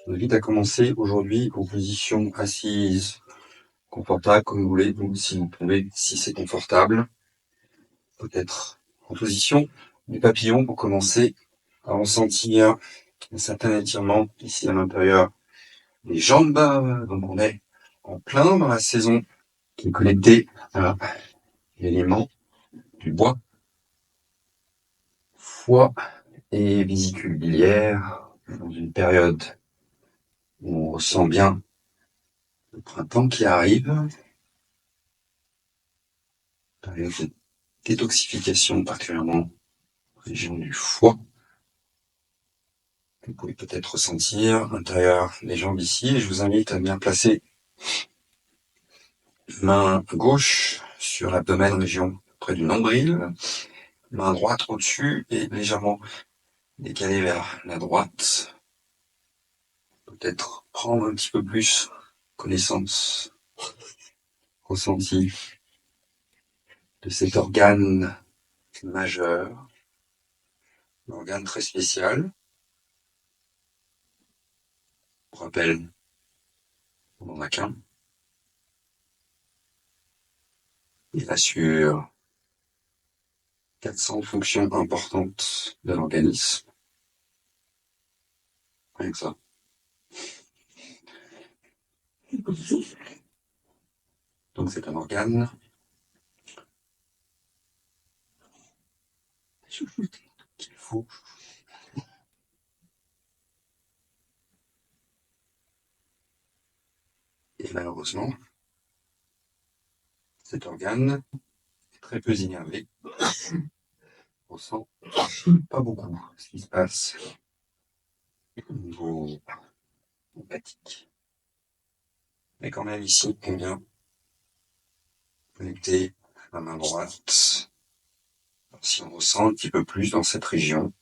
Je vous invite à commencer aujourd'hui en position assise, confortable comme vous voulez, donc si vous pouvez, si c'est confortable, peut-être en position du papillon pour commencer à ressentir un certain étirement ici à l'intérieur des jambes. Donc on est en plein dans la saison qui est connectée à l'élément du bois, foie et vésicule biliaire, dans une période où on ressent bien le printemps qui arrive, période de détoxification particulièrement région du foie. Vous pouvez peut-être ressentir à l'intérieur des jambes ici, et je vous invite à bien placer main gauche sur l'abdomen, région près du nombril, main droite au-dessus et légèrement décalée vers la droite. Peut-être prendre un petit peu plus connaissance, ressenti de cet organe majeur, un organe très spécial. Pour rappel, on n'en a qu'un. Il assure 400 fonctions importantes de l'organisme. Rien que ça. Donc c'est un organe qu'il faut et malheureusement, cet organe est très peu innervé. On ressent pas beaucoup ce qui se passe au niveau empathique. Mais quand même ici, on vient connecter la main droite. Si on ressent un petit peu plus dans cette région,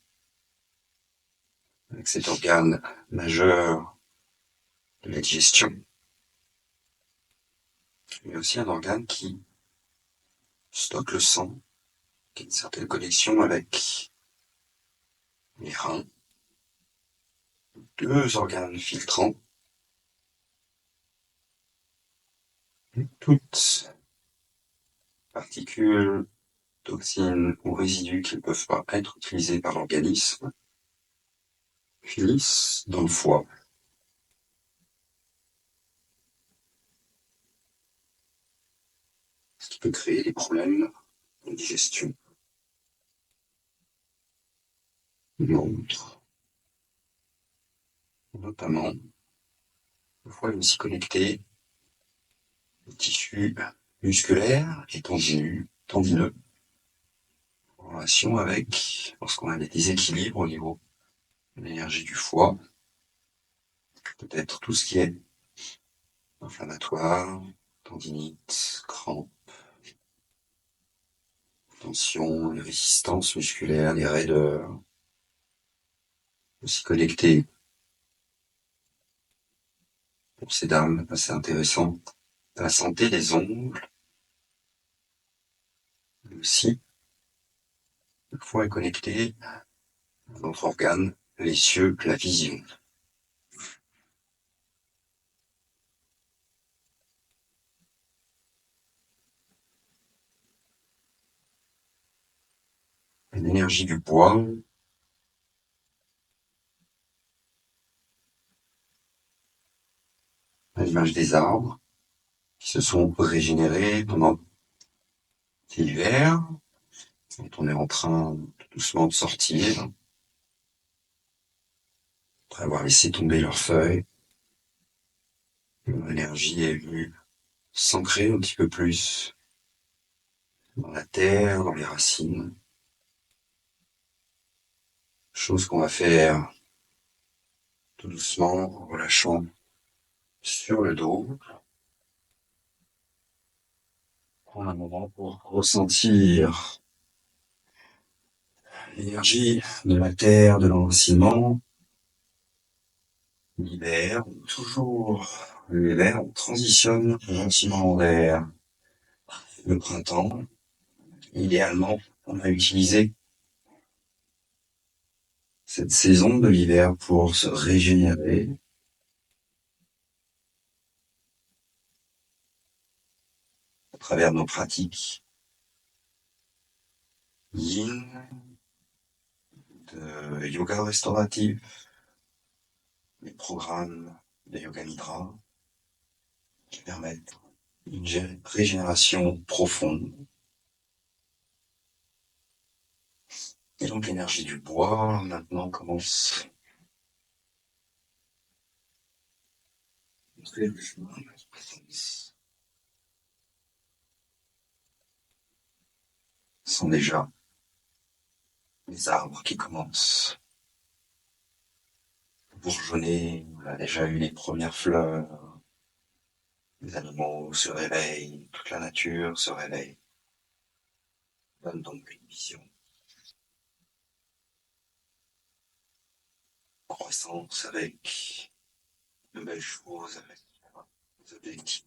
avec cet organe majeur de la digestion, mais aussi un organe qui stocke le sang, qui a une certaine connexion avec les reins, deux organes filtrants, toutes particules, toxines ou résidus qui ne peuvent pas être utilisés par l'organisme finissent dans le foie. Ce qui peut créer des problèmes de digestion. Montre, notamment, le foie est aussi connecté aux tissus musculaires et tendineux, en relation avec, lorsqu'on a des déséquilibres au niveau de l'énergie du foie, peut-être tout ce qui est inflammatoire, tendinite, crampes, tension, les résistances musculaires, les raideurs, aussi connecté pour ces dames assez intéressant à la santé des ongles, mais aussi le foie est connecté à notre organe, les yeux, la vision. L'énergie du bois, à l'image des arbres, qui se sont régénérés pendant l'hiver, dont on est en train doucement de sortir, après avoir laissé tomber leurs feuilles. L'énergie est venue s'ancrer un petit peu plus dans la terre, dans les racines. Chose qu'on va faire tout doucement en relâchant sur le dos. Prendre un moment pour ressentir l'énergie de la terre, de l'enracinement. L'hiver, toujours l'hiver, on transitionne gentiment vers le printemps. Idéalement, on a utilisé cette saison de l'hiver pour se régénérer, travers nos pratiques yin, de yoga restauratif, les programmes de yoga nidra qui permettent une régénération profonde. Et donc l'énergie du bois maintenant commence à montrer le chemin de la présence. Ce sont déjà les arbres qui commencent à bourgeonner. On a déjà eu les premières fleurs. Les animaux se réveillent, toute la nature se réveille. Donne donc une vision. Croissance avec de belles choses, avec des objectifs.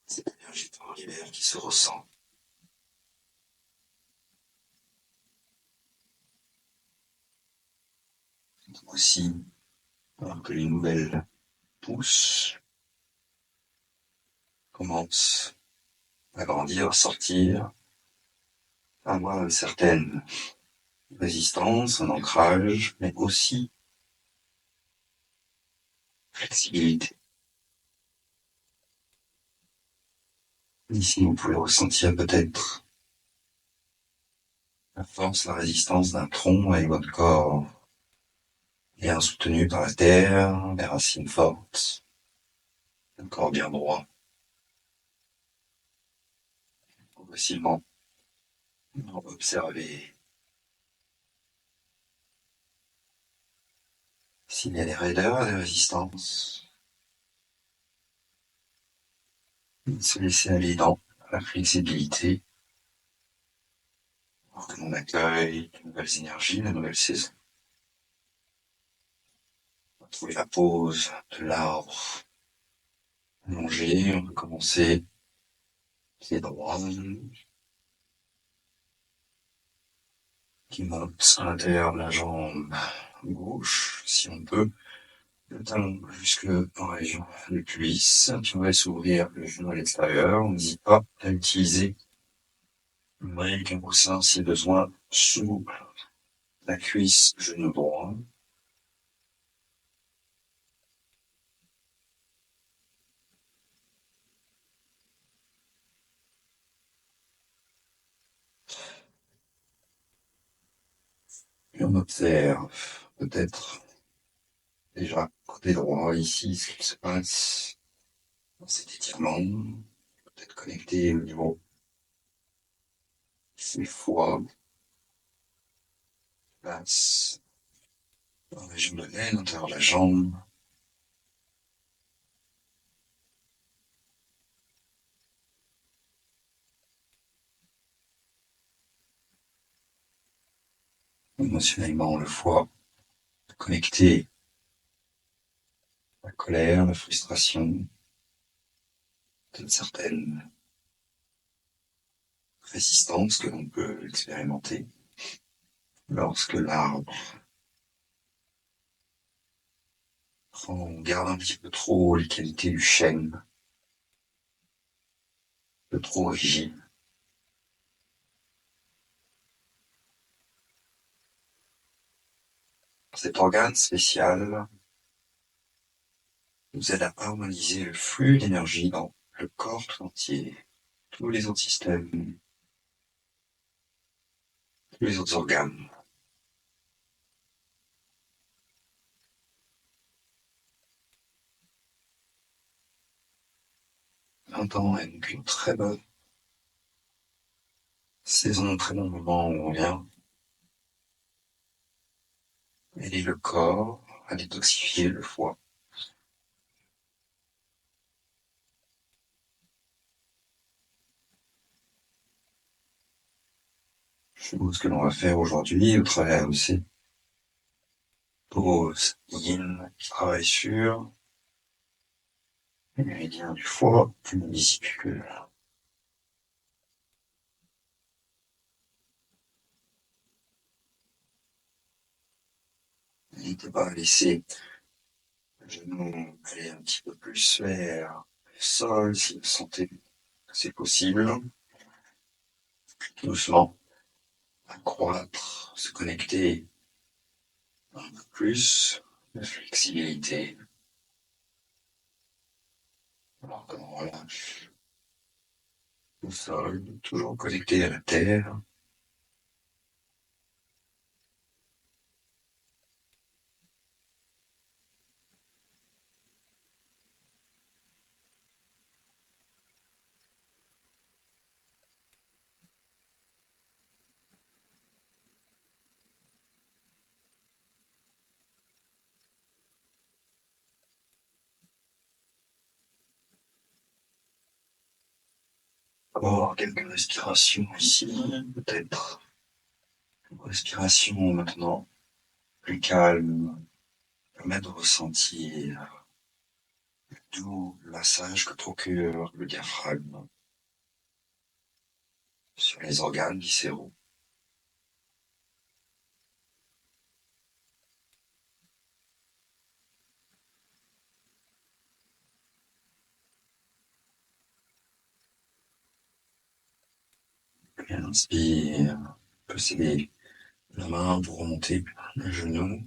Cette énergie de l'hiver qui se ressent. Donc aussi, alors que les nouvelles pousses commencent à grandir, à sortir, à avoir une certaine résistance, un ancrage, mais aussi flexibilité. Ici, vous pouvez ressentir peut-être la force, la résistance d'un tronc avec votre corps bien soutenu par la terre, des racines fortes, un corps bien droit. Progressivement, on va observer s'il y a des raideurs, des résistances. Se laisser aller dans la flexibilité pour que l'on accueille de nouvelles énergies, de nouvelles saisons. On va trouver la pose de l'arbre allongé. On va commencer pied droit qui monte à l'intérieur de la jambe gauche, si on peut. Le talon jusque en région du cuisse. Puis on va s'ouvrir le genou à l'extérieur. On n'hésite pas à utiliser une brique, un coussin si besoin sous la cuisse, genou droit. Et on observe peut-être déjà côté droit ici ce qui se passe dans cet étirement. Peut-être connecté au niveau du foie, place dans la région de l'aine, l'intérieur de la jambe. Émotionnellement, le foie connecté à la colère, la frustration, une certaine résistance que l'on peut expérimenter lorsque l'arbre on garde un petit peu trop les qualités du chêne, un peu trop rigide. Cet organe spécial nous aide à harmoniser le flux d'énergie dans le corps tout entier, tous les autres systèmes, tous les autres organes. Un temps et donc une très bonne saison, très bon moment où on vient aider le corps à détoxifier le foie. Chose que l'on va faire aujourd'hui au travers de ces pauses yin qui travaillent sur les méridiens du foie, du discipule. N'hésitez pas à laisser Genoux, aller un petit peu plus vers le sol si vous sentez que c'est possible. Doucement, accroître, se connecter un peu plus de flexibilité. Alors qu'on relâche le sol, toujours connecté à la terre. Avoir quelques respirations ici, peut-être. Respiration maintenant, plus calme, permet de ressentir le doux massage que procure le diaphragme sur les organes viscéraux. Et inspire, posséder la main pour remonter le genou.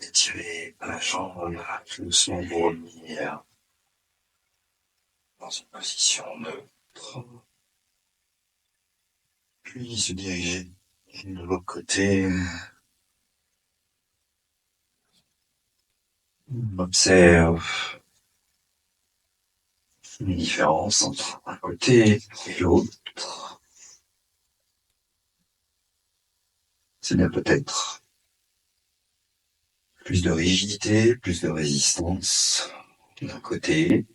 Étirer la jambe doucement pour revenir dans une position neutre. Puis se diriger de l'autre côté. Observe les différences entre un côté et l'autre. C'est bien peut-être plus de rigidité, plus de résistance d'un côté,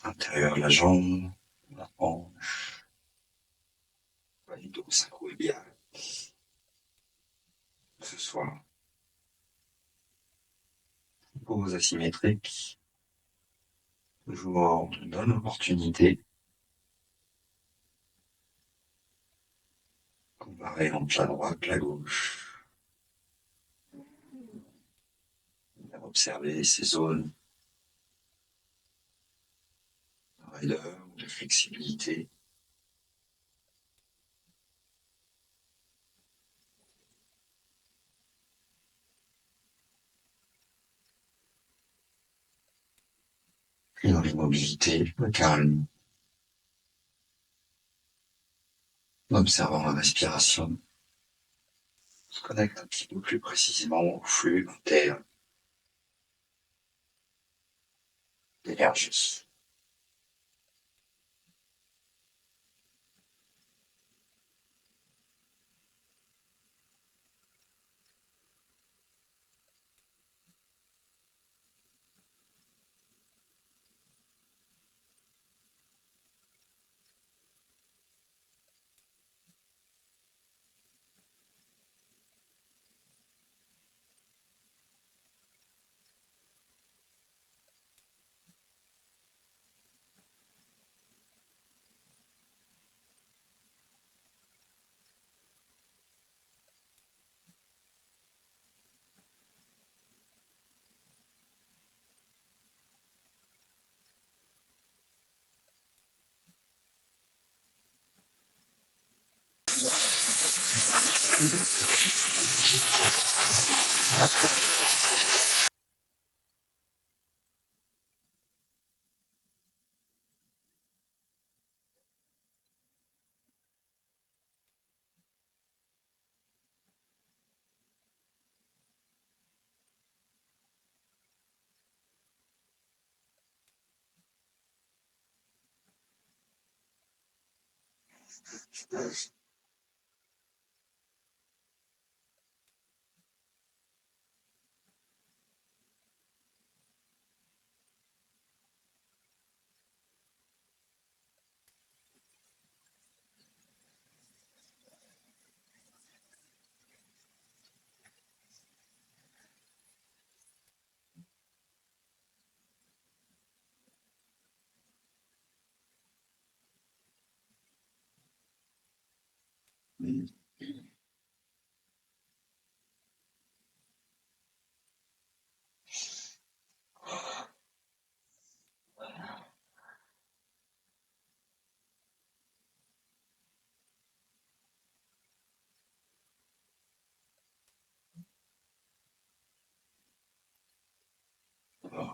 l'intérieur de la jambe, la hanche, pas du tout, ça coule bien. Que ce soit une pose asymétrique, toujours une bonne opportunité, comparé entre la droite et la gauche. Observer ces zones de raideur ou de flexibilité. Et dans l'immobilité, le calme, en observant la respiration, on se connecte un petit peu plus précisément au flux interne d'énergie.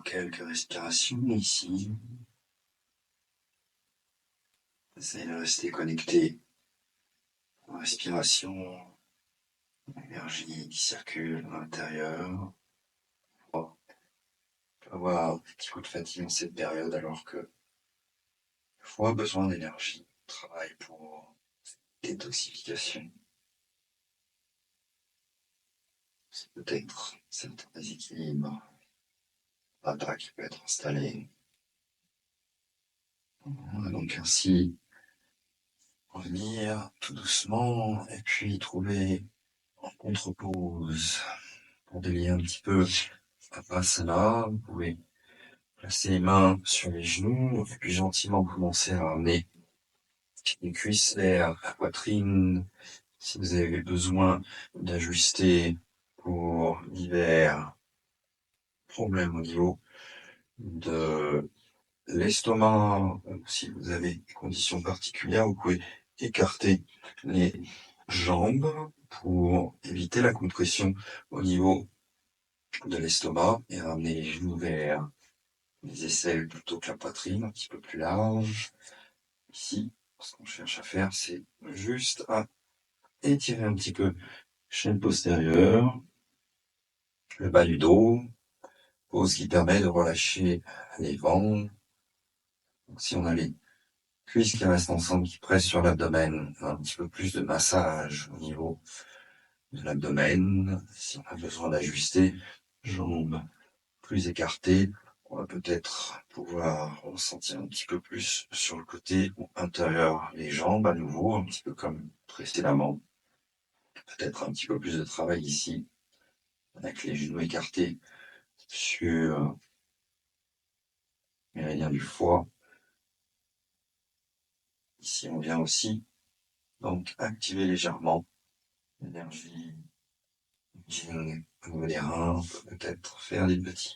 quelques respirations ici. Essayez de rester connecté à la respiration, l'énergie qui circule à l'intérieur. On peut avoir un petit coup de fatigue en cette période alors que le foie a besoin d'énergie. On travaille pour détoxification. C'est peut-être certains déséquilibres qui peut être installé. On va donc ainsi revenir tout doucement et puis trouver en contre-pose pour délier un petit peu la Vipassana. Vous pouvez placer les mains sur les genoux et puis gentiment commencer à ramener les cuisses vers la poitrine. Si vous avez besoin d'ajuster pour divers problèmes au niveau de l'estomac, si vous avez des conditions particulières, vous pouvez écarter les jambes pour éviter la compression au niveau de l'estomac et ramener les genoux vers les aisselles plutôt que la poitrine, un petit peu plus large. Ici, ce qu'on cherche à faire, c'est juste à étirer un petit peu chaîne postérieure, le bas du dos, pose qui permet de relâcher les vents. Donc, si on a les cuisses qui restent ensemble, qui pressent sur l'abdomen, un petit peu plus de massage au niveau de l'abdomen. Si on a besoin d'ajuster, jambes plus écartées, on va peut-être pouvoir ressentir un petit peu plus sur le côté ou intérieur des jambes à nouveau, un petit peu comme précédemment. Peut-être un petit peu plus de travail ici, avec les genoux écartés sur le méridien du foie. Ici, on vient aussi donc activer légèrement l'énergie au niveau des reins. On peut peut-être faire des petits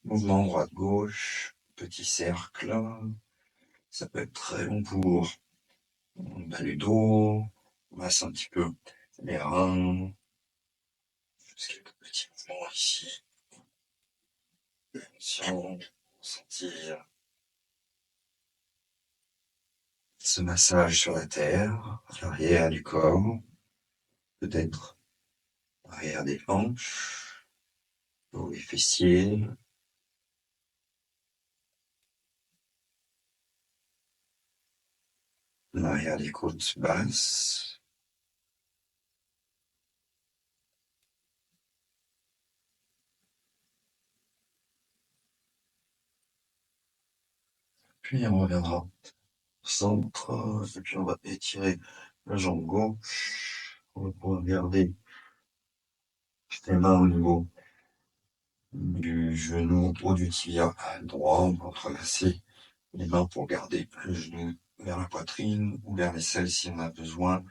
mouvements droite-gauche, petits cercles. Ça peut être très bon pour le bas du dos. On masse un petit peu les reins. Juste quelques petits mouvements ici. Attention, sentir ce massage sur la terre, à l'arrière du corps, peut-être l'arrière des hanches, ou les fessiers, l'arrière des côtes basses. Puis on reviendra au centre, et puis on va étirer la jambe gauche. On va pouvoir garder les mains au niveau du genou ou du tibia droit. On va traverser les mains pour garder le genou vers la poitrine ou vers l'aisselle si on a besoin.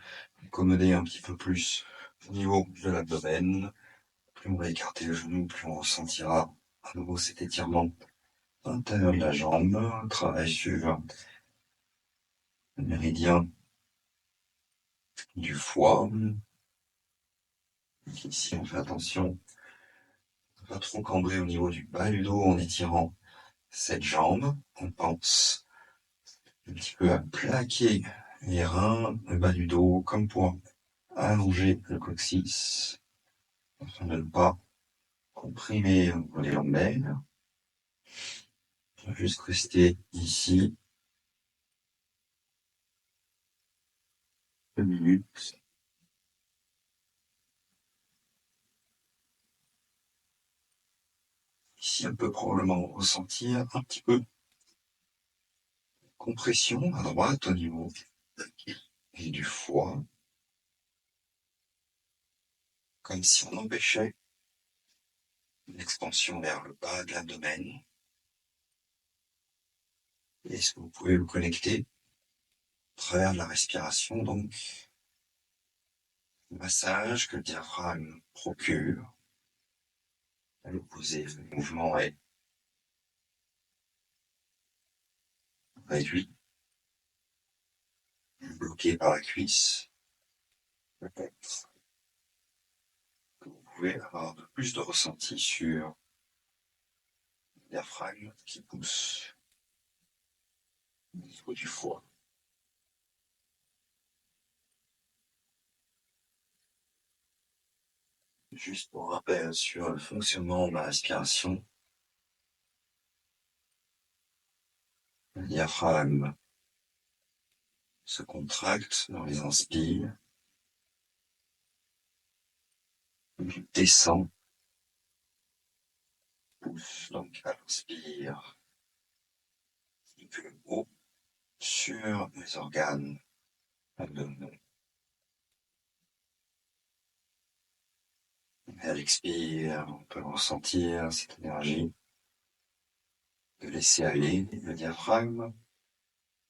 Accommoder un petit peu plus au niveau de l'abdomen. Plus on va écarter le genou, plus on ressentira à nouveau cet étirement intérieur de la jambe. Travail sur le méridien du foie. Ici, on fait attention à pas trop cambrer au niveau du bas du dos en étirant cette jambe. On pense un petit peu à plaquer les reins, le bas du dos, comme pour allonger le coccyx, afin de ne pas comprimer les lombaires. On va juste rester ici 2 minutes. Ici, on peut probablement ressentir un petit peu de compression à droite au niveau du foie, comme si on empêchait l'expansion vers le bas de l'abdomen. Est-ce que vous pouvez vous connecter à travers la respiration, donc, le massage que le diaphragme procure. À l'opposé, le mouvement est réduit, bloqué par la cuisse. Peut-être que vous pouvez avoir un peu plus de ressenti sur diaphragme qui pousse au niveau du foie. Juste pour rappel sur le fonctionnement de la respiration, le diaphragme se contracte dans les inspires, il descend, pousse donc à l'inspire plus haut sur les organes abdominaux. Et à l'expire, on peut ressentir cette énergie de laisser aller le diaphragme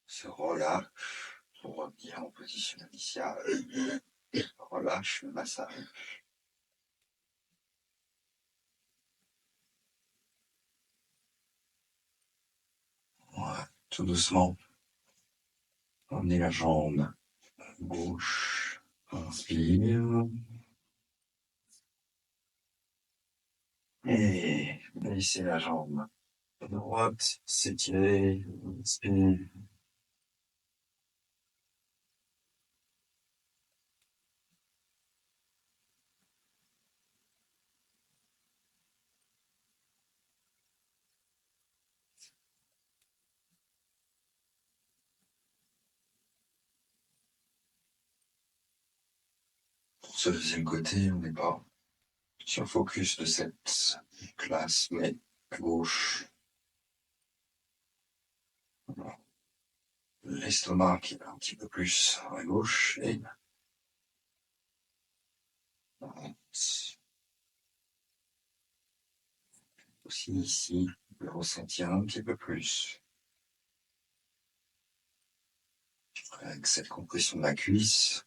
se relâche pour revenir en position initiale. Relâche le massage. Ouais, tout doucement. Emmenez la jambe gauche. Inspire. Et laissez la jambe droite s'étirer. Inspire. Pour ce deuxième côté, on n'est pas sur le focus de cette classe, mais à gauche. L'estomac qui va un petit peu plus à gauche et aussi ici, le ressentir un petit peu plus. Avec cette compression de la cuisse,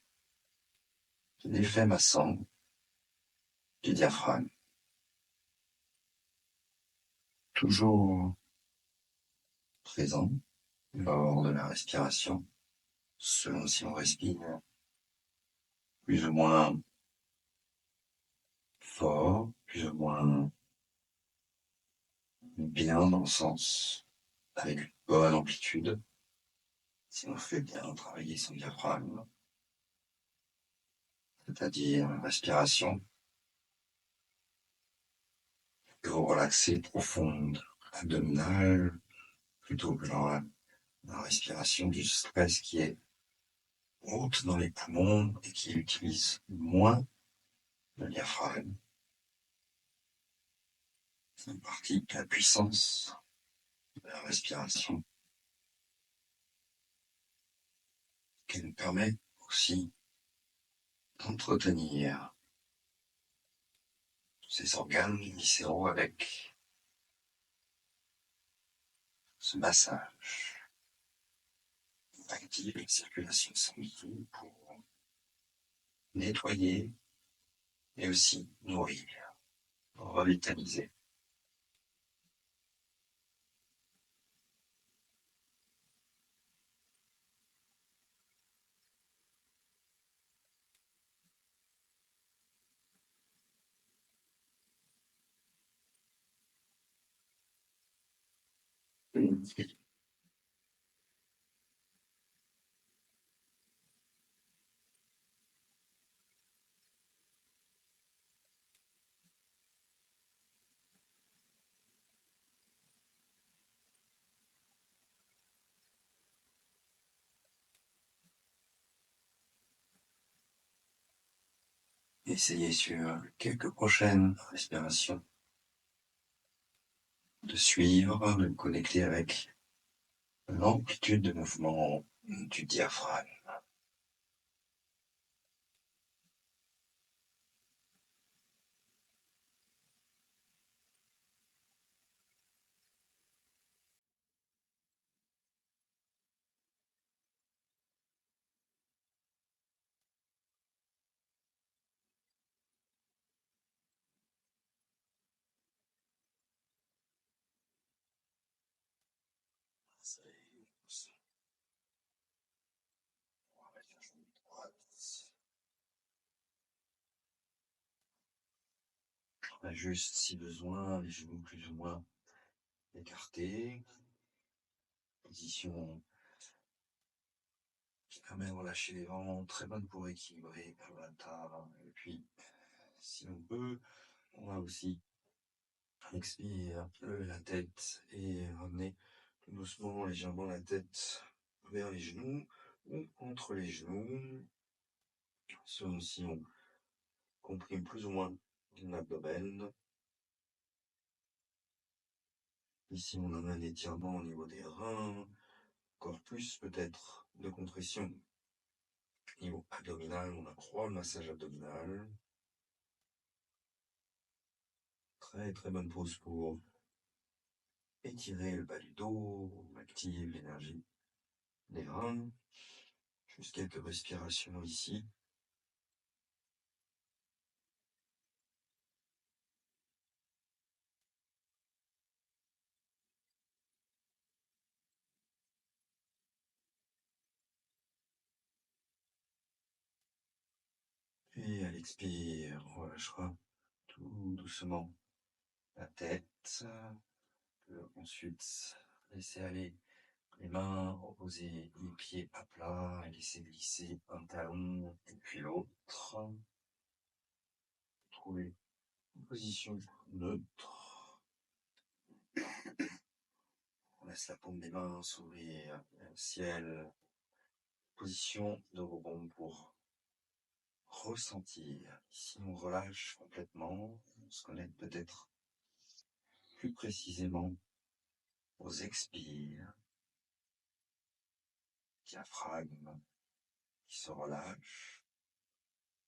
l'effet massant du diaphragme. Toujours présent lors de la respiration, selon si on respire plus ou moins fort, plus ou moins bien dans le sens, avec une bonne amplitude, si on fait bien travailler son diaphragme, c'est-à-dire une respiration que vous relaxez profonde, abdominale, plutôt que dans la respiration du stress qui est haute dans les poumons et qui utilise moins le diaphragme. C'est une partie de la puissance de la respiration qui nous permet aussi d'entretenir ces organes viscéraux avec ce massage. On active la circulation sanguine pour nettoyer et aussi nourrir, revitaliser. Essayez sur quelques prochaines respirations de suivre, de connecter avec l'amplitude de mouvement du diaphragme. Juste si besoin, les genoux plus ou moins écarté, position qui permet de relâcher les vents, très bonne pour équilibrer la table. Et puis, si on peut, on va aussi expire, lever la tête et ramener tout doucement, légèrement la tête vers les genoux ou entre les genoux, selon si on comprime plus ou moins l'abdomen. Ici, on a un étirement au niveau des reins, encore plus peut-être de compression. Niveau abdominal, on accroît le massage abdominal. Très très bonne pause pour étirer le bas du dos, on active l'énergie des reins. Juste quelques respirations ici. Et à l'expire, on relâchera tout doucement la tête. Ensuite, laisser aller les mains, reposer les pieds à plat et laisser glisser un talon et puis l'autre. Trouver une position neutre. On laisse la paume des mains s'ouvrir vers le ciel. Position de rebond pour ressentir. Ici, on relâche complètement. On se connecte peut-être plus précisément aux expires. Diaphragme qui se relâche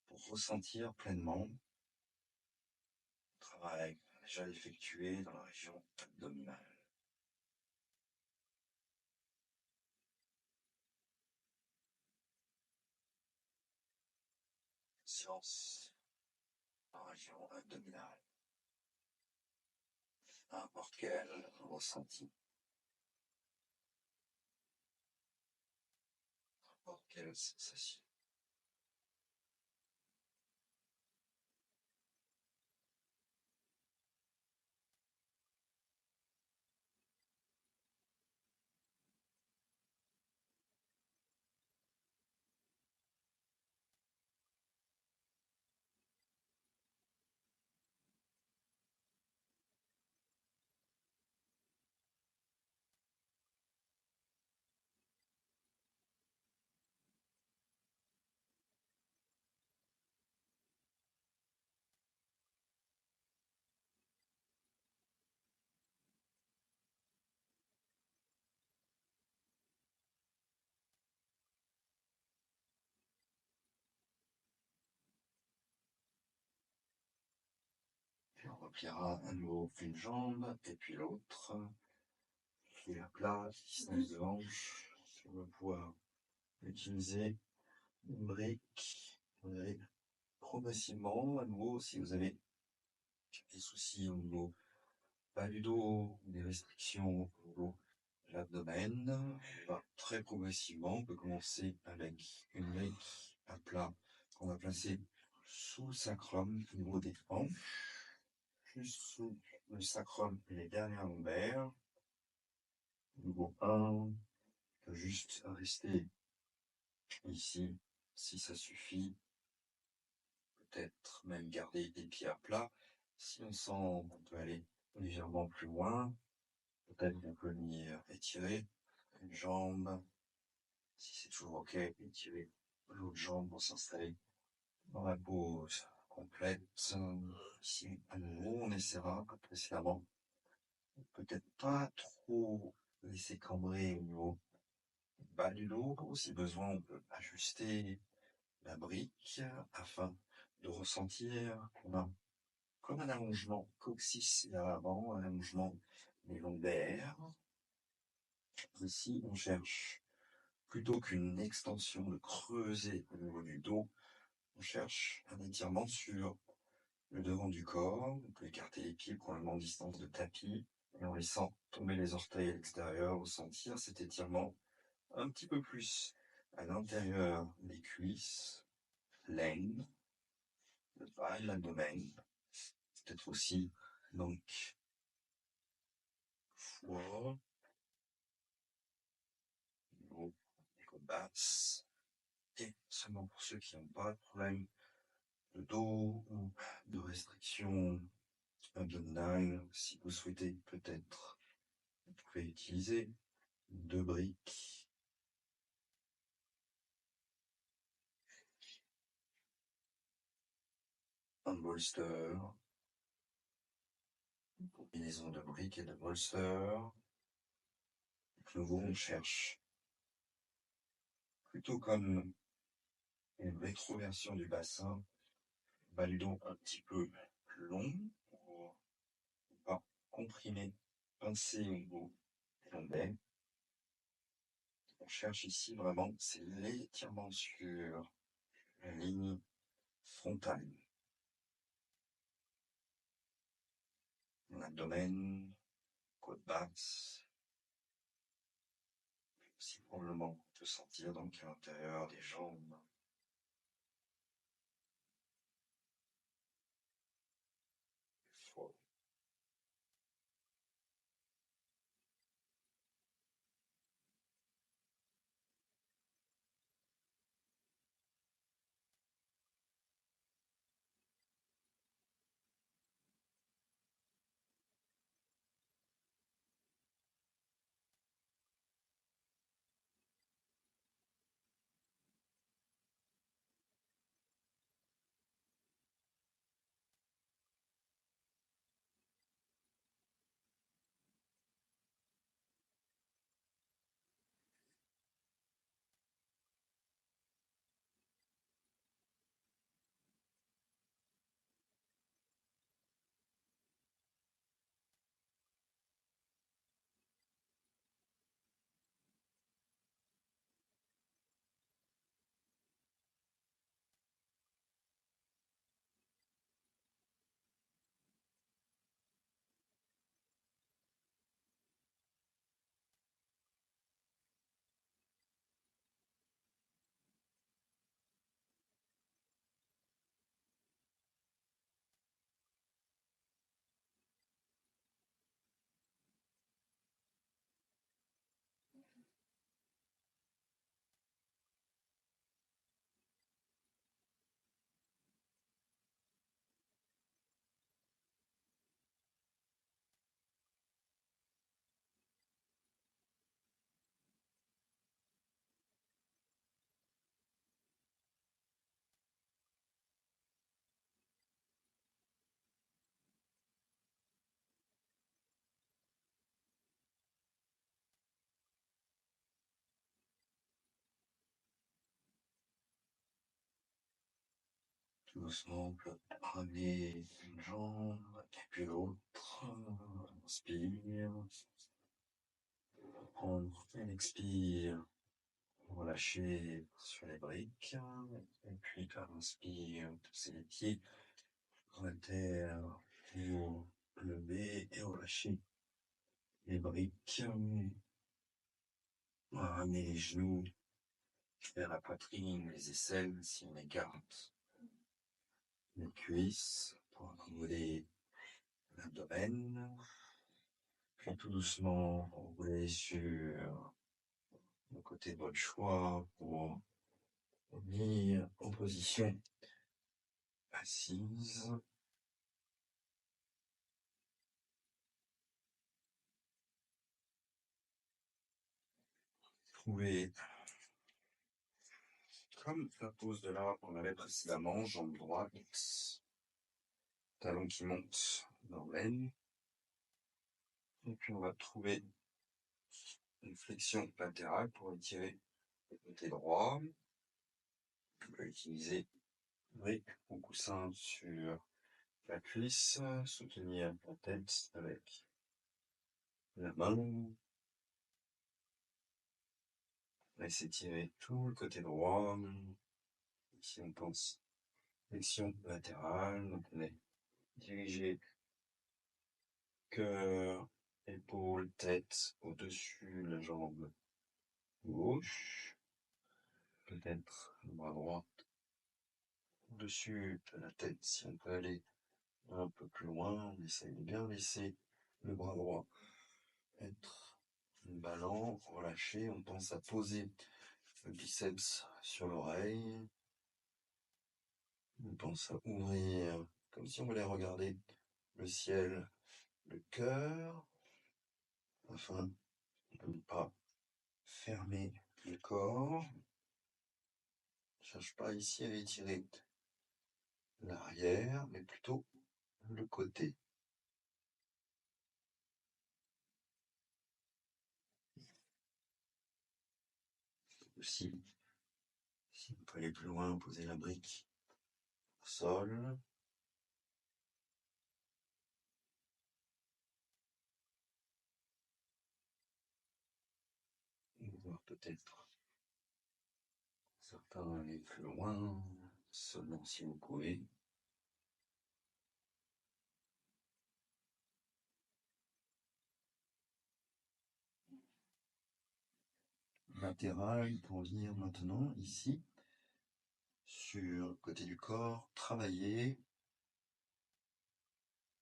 pour ressentir pleinement le travail déjà effectué dans la région abdominale. Conscience dans la région abdominale. N'importe quel ressenti. N'importe quelle sensation. Puis on repliera à nouveau une jambe et puis l'autre. Pied à plat, distance de hanche. On va pouvoir utiliser une brique. Vous allez progressivement, à nouveau, si vous avez des soucis au niveau bas du dos, des restrictions au niveau de l'abdomen, très progressivement, on peut commencer avec une brique à plat qu'on va placer sous le sacrum au niveau des hanches, juste sous le sacrum et les dernières lombaires. Niveau 1, juste rester ici, si ça suffit. Peut-être même garder les pieds à plat. Si on sent qu'on peut aller légèrement plus loin, peut-être qu'on peut venir étirer une jambe. Si c'est toujours ok, étirer l'autre jambe pour s'installer dans la pose complète. Ici, à nouveau, on essaiera, comme précédemment, peut-être pas trop laisser cambrer au niveau bas du dos. Si besoin, on peut ajuster la brique afin de ressentir qu'on a comme un allongement coccyx vers l'avant, un allongement des lombaires. Ici, on cherche plutôt qu'une extension de creuser au niveau du dos, on cherche un étirement sur le devant du corps. On peut écarter les pieds probablement en distance de tapis et en laissant tomber les orteils à l'extérieur, ressentir cet étirement un petit peu plus à l'intérieur des cuisses, l'aine, le bas de l'abdomen. Peut-être aussi, donc, fois, niveau des côtes basses, et seulement pour ceux qui n'ont pas de problème de dos ou de restriction abdominale, si vous souhaitez peut-être, vous pouvez utiliser 2 briques, un bolster, une combinaison de briques et de bolster. De nouveau, on cherche plutôt comme une rétroversion du bassin, bas du dos un petit peu plus long pour pas comprimer, pincer au niveau des lombaires. On cherche ici vraiment, c'est l'étirement sur la ligne frontale. L'abdomen, côte basse, aussi probablement on peut sentir donc à l'intérieur des jambes. Faut tout doucement, on peut ramener une jambe et puis l'autre. Inspire, prendre un expire, relâcher sur les briques, et puis inspire, pousser les pieds dans la terre pour lever et relâcher les briques. On va ramener les genoux vers la poitrine, les aisselles si on écarte les cuisses pour accommoder l'abdomen. Puis tout doucement rouler sur le côté de votre choix pour venir en position assise. Trouvez comme la pose de l'arbre qu'on avait précédemment, jambe droite, talon qui monte dans l'aine. Et puis on va trouver une flexion latérale pour étirer le côté droit. On peut utiliser brique ou coussin sur la cuisse, soutenir la tête avec la main. Laissez tirer tout le côté droit. Ici on pense flexion latérale, donc on est dirigé cœur, épaules, tête au-dessus la jambe gauche. Peut-être le bras droit au-dessus de la tête. Si on peut aller un peu plus loin, on essaye de bien laisser le bras droit être ballant, relâché. On pense à poser le biceps sur l'oreille. On pense à ouvrir, comme si on voulait regarder le ciel, le cœur, afin de ne pas fermer le corps. Je cherche pas ici à étirer l'arrière, mais plutôt le côté. Aussi, si on peut aller plus loin, poser la brique au sol. On va voir peut-être certains aller plus loin, seulement si vous pouvez. Latéral pour venir maintenant ici sur le côté du corps, travailler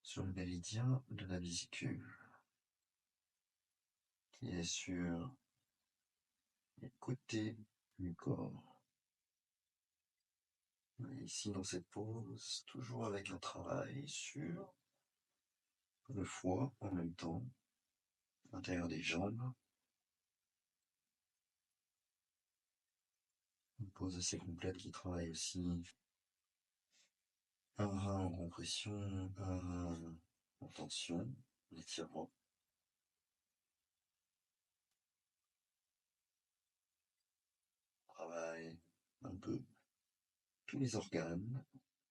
sur le méridien de la vésicule qui est sur les côtés du corps. Et ici dans cette pose, toujours avec un travail sur le foie en même temps, l'intérieur des jambes. Une pose assez complète qui travaille aussi un rein en compression, un rein en tension, en étirement. On travaille un peu tous les organes.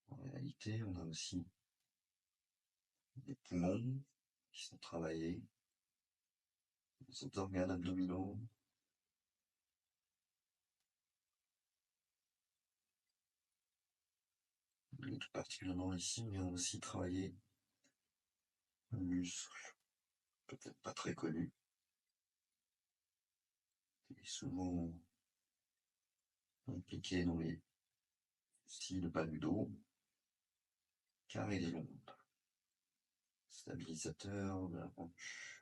En réalité, on a aussi des poumons qui sont travaillés, les autres organes abdominaux. Et tout particulièrement ici, on vient aussi travailler un muscle, peut-être pas très connu, qui est souvent impliqué dans les styles bas du dos, carré des lombes, stabilisateur de la hanche.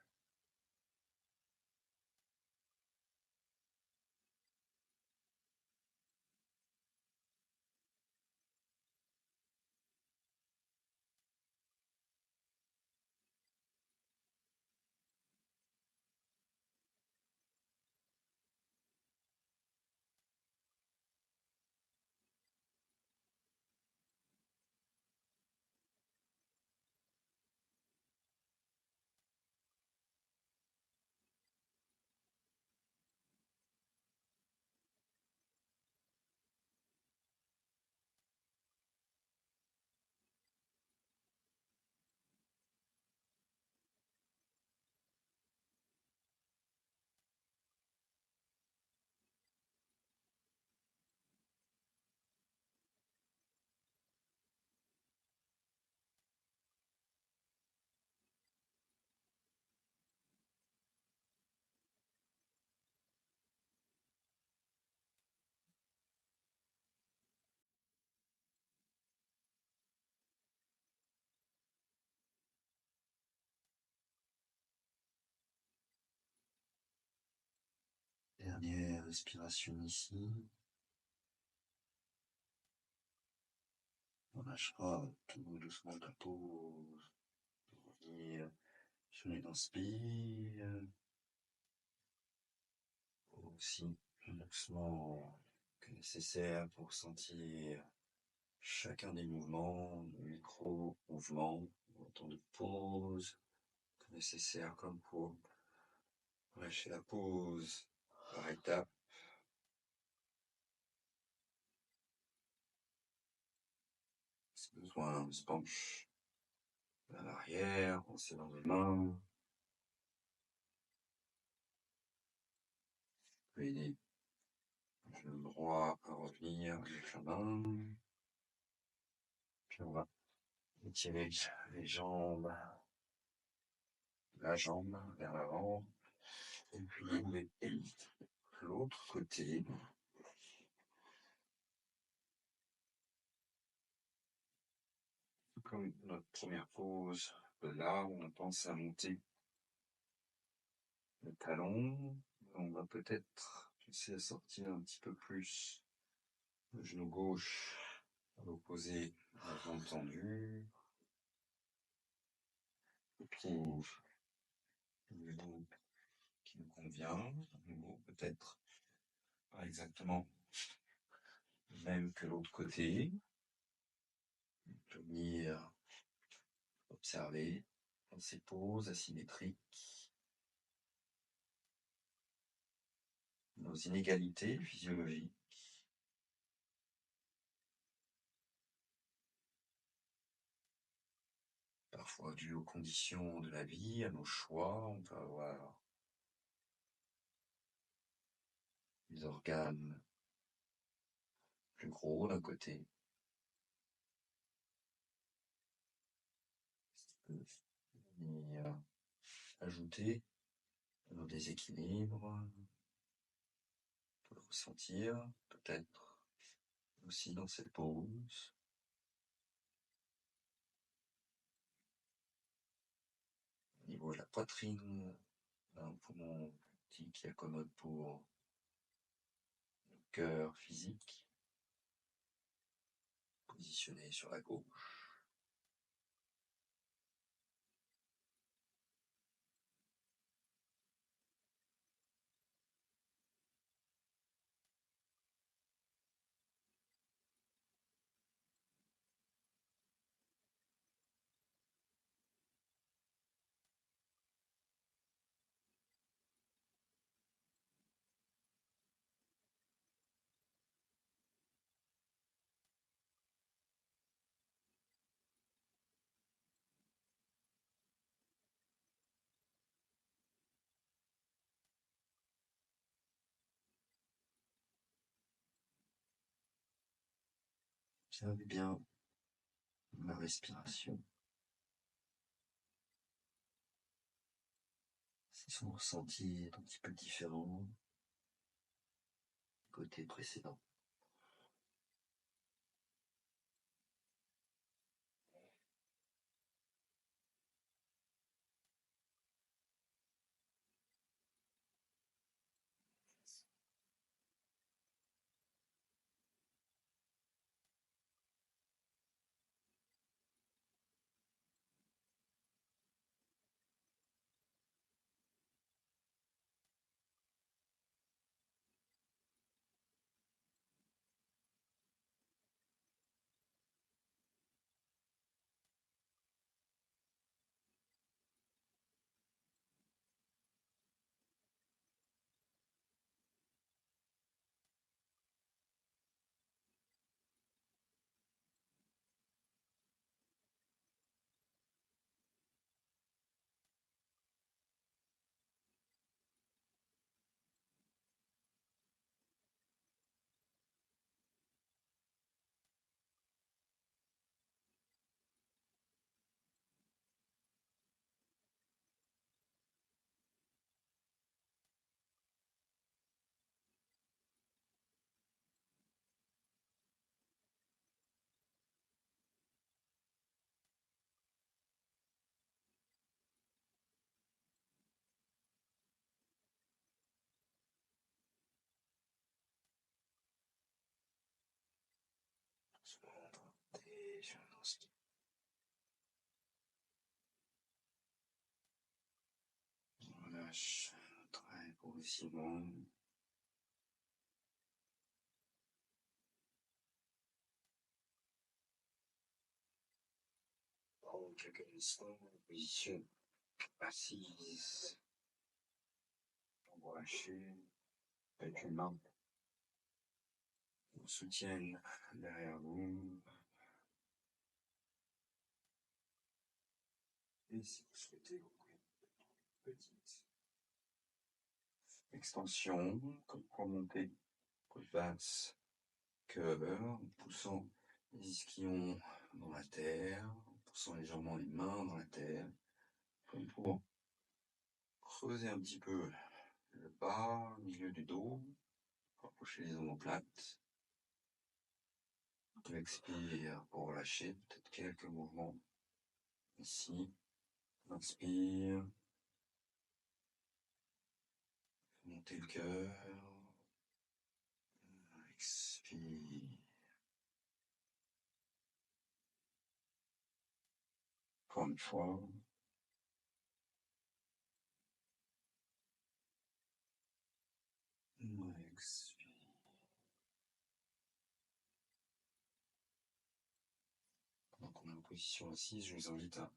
Dernière respiration ici. On lâchera tout doucement la pause pour revenir sur une inspire. Aussi doucement que nécessaire pour sentir chacun des mouvements, le micro-mouvements, le temps de pause, que nécessaire comme pour lâcher la pause par étapes. Si besoin, on se penche vers l'arrière, on serre les mains. On peut aider le genou droit à revenir avec la main. Puis on va étirer les jambes, la jambe vers l'avant. Et puis on met l'autre côté. Comme notre première pause, là où on pense à monter le talon. On va peut-être essayer à sortir un petit peu plus le genou gauche à l'opposé de la jambe tendue. Le pied le genou qui nous convient. À nouveau, peut-être pas exactement le même que l'autre côté. On peut venir observer dans ces poses asymétriques nos inégalités physiologiques. Parfois dues aux conditions de la vie, à nos choix. On peut avoir des organes plus gros d'un côté, ce qui peut venir ajouter à nos déséquilibres. On peut le ressentir, peut-être aussi dans cette pose. Au niveau de la poitrine, un poumon petit qui accommode pour le cœur physique, positionné sur la gauche. Observez bien la respiration. Si son ressenti est un petit peu différent du côté précédent. Seconde, et je l'inspire. On relâche très progressivement. Prendre quelques instants en position assise. On va lâcher avec une main. Vous soutienne derrière vous. Et si vous souhaitez, vous pouvez une petite extension, comme pour monter côte basse, cœur, en poussant les ischions dans la terre, en poussant légèrement les mains dans la terre, comme pour creuser un petit peu le bas, le milieu du dos, rapprocher les omoplates. On expire pour relâcher, peut-être quelques mouvements ici. On inspire. Montez le cœur. Expire. Encore une fois. Expire. Pendant qu'on est en position assise, je vous invite à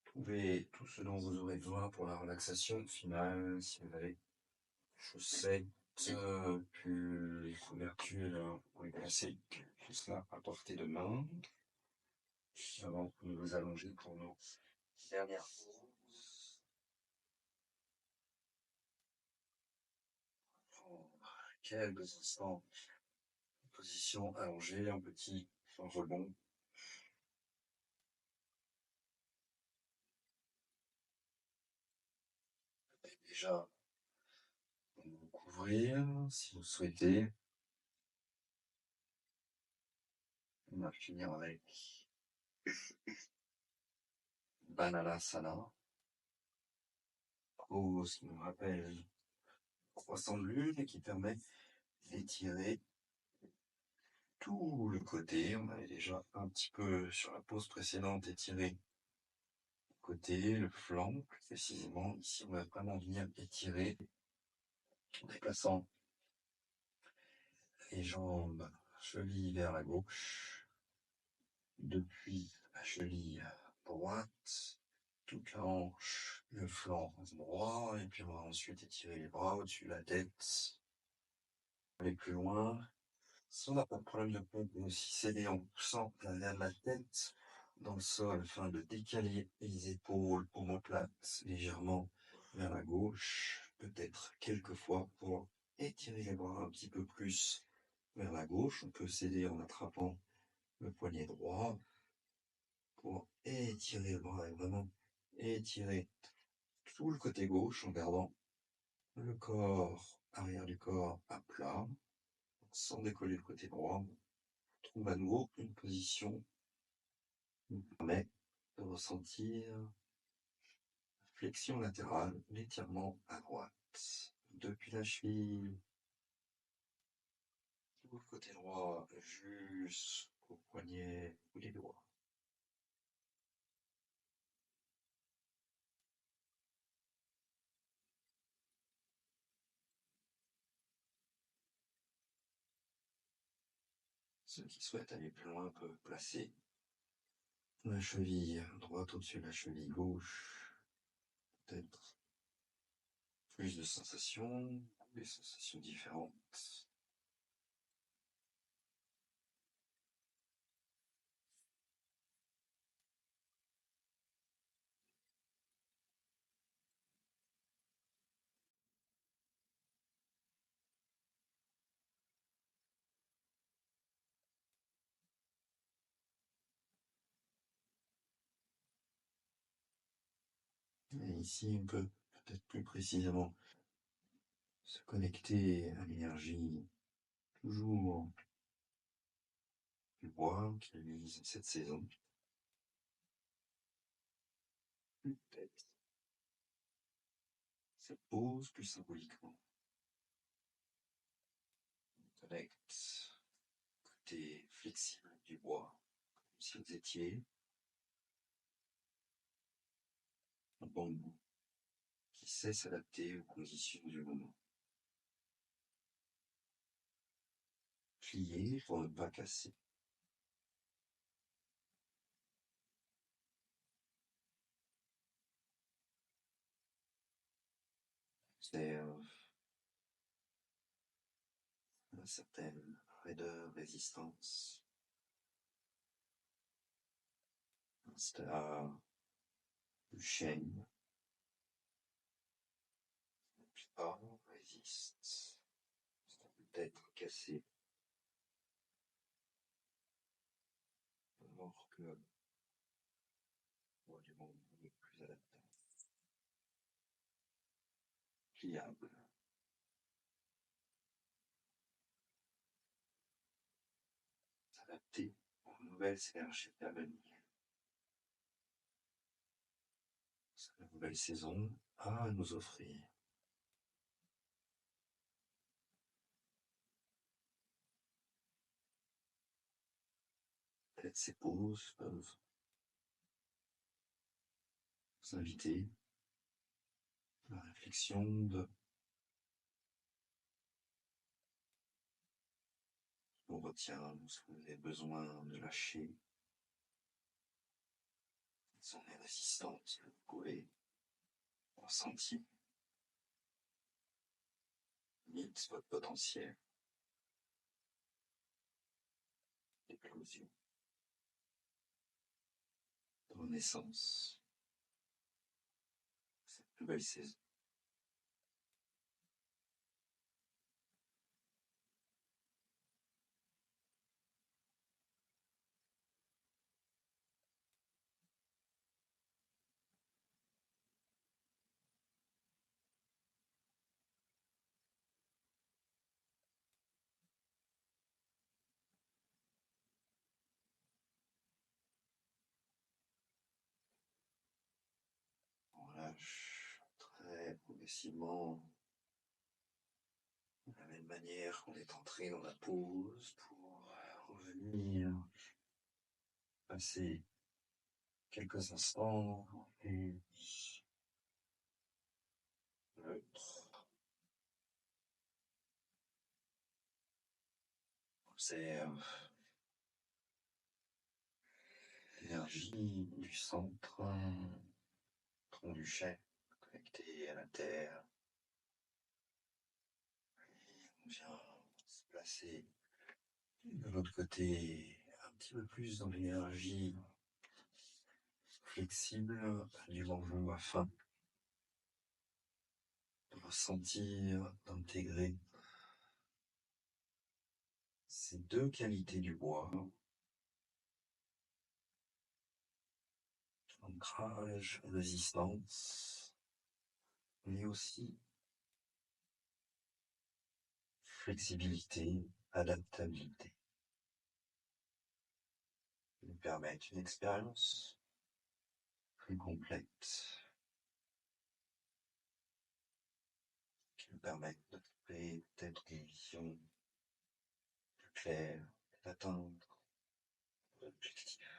trouver tout ce dont vous aurez besoin pour la relaxation finale. Si vous avez chaussettes, pull, couverture, vous pouvez placer tout cela à portée de main avant de vous allonger pour nos dernières pauses. Prendre quelques instants en position allongée, un petit rebond. Et déjà, vous couvrir si vous souhaitez. On va finir avec Bananasana. Pose qui nous rappelle croissant de lune et qui permet d'étirer tout le côté. On avait déjà un petit peu sur la pose précédente étiré le côté, le flanc plus précisément. Ici, on va vraiment venir étirer en déplaçant les jambes, cheville vers la gauche, depuis la cheville droite, toute la hanche, le flanc droit, et puis on va ensuite étirer les bras au-dessus de la tête. Aller plus loin. Si on n'a pas de problème de pompe, on peut aussi s'aider en poussant l'arrière de la tête dans le sol afin de décaler les épaules, omoplates légèrement vers la gauche, peut-être quelques fois pour étirer les bras un petit peu plus vers la gauche. On peut s'aider en attrapant le poignet droit pour étirer le bras et vraiment étirer tout le côté gauche en gardant le corps, arrière du corps à plat, sans décoller le côté droit. On trouve à nouveau une position qui nous permet de ressentir la flexion latérale, l'étirement à droite. Depuis la cheville, tout le côté droit jusqu'au poignet ou les doigts. Ceux qui souhaitent aller plus loin peuvent placer la cheville droite au-dessus de la cheville gauche. Peut-être plus de sensations, des sensations différentes. Et ici, on peut peut-être plus précisément se connecter à l'énergie toujours du bois qui réalise cette saison. Peut-être cette pose plus symboliquement. On connecte côté flexible du bois, comme si vous étiez un bambou qui sait s'adapter aux conditions du moment. Plier pour ne pas casser. Observe une certaine raideur, résistance. Installe le chêne. La plupart résistent. Ça peut être cassé. Alors que du bambou est plus adaptable. Pliable. S'adapter aux nouvelles énergies à venir. C'est la nouvelle saison à nous offrir. Peut-être ces pauses peuvent vous inviter à la réflexion de ce qu'on retient, ce que vous avez besoin de lâcher, son résistance que vous pouvez ressentir, limite votre potentiel d'éclosion, de renaissance, cette nouvelle saison. On relâche très progressivement de la même manière qu'on est entré dans la pause pour revenir passer quelques instants et neutre. Observe l'énergie du centre, tronc du chêne, connecté à la terre. On vient se placer de l'autre côté un petit peu plus dans l'énergie flexible du morceau afin de ressentir, d'intégrer ces deux qualités du bois, ancrage, résistance, mais aussi flexibilité, adaptabilité, qui nous permettent une expérience plus complète, qui nous permettent de créer peut-être une vision plus claire, d'atteindre l'objectif.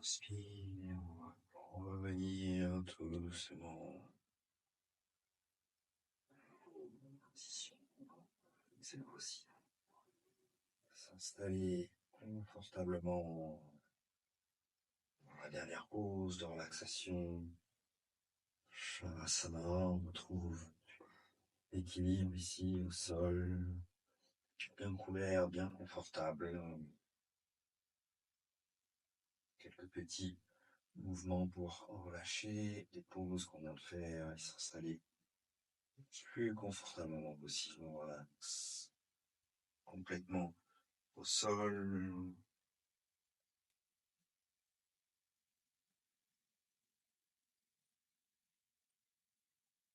Respire, on va revenir tout doucement. Position, c'est possible. S'installer confortablement dans la dernière pause de relaxation. Shavasana, on retrouve l'équilibre ici au sol, bien couvert, bien confortable. Quelques petits mouvements pour relâcher les pauses qu'on vient de faire et s'installer le plus confortablement possible. On relaxe complètement au sol,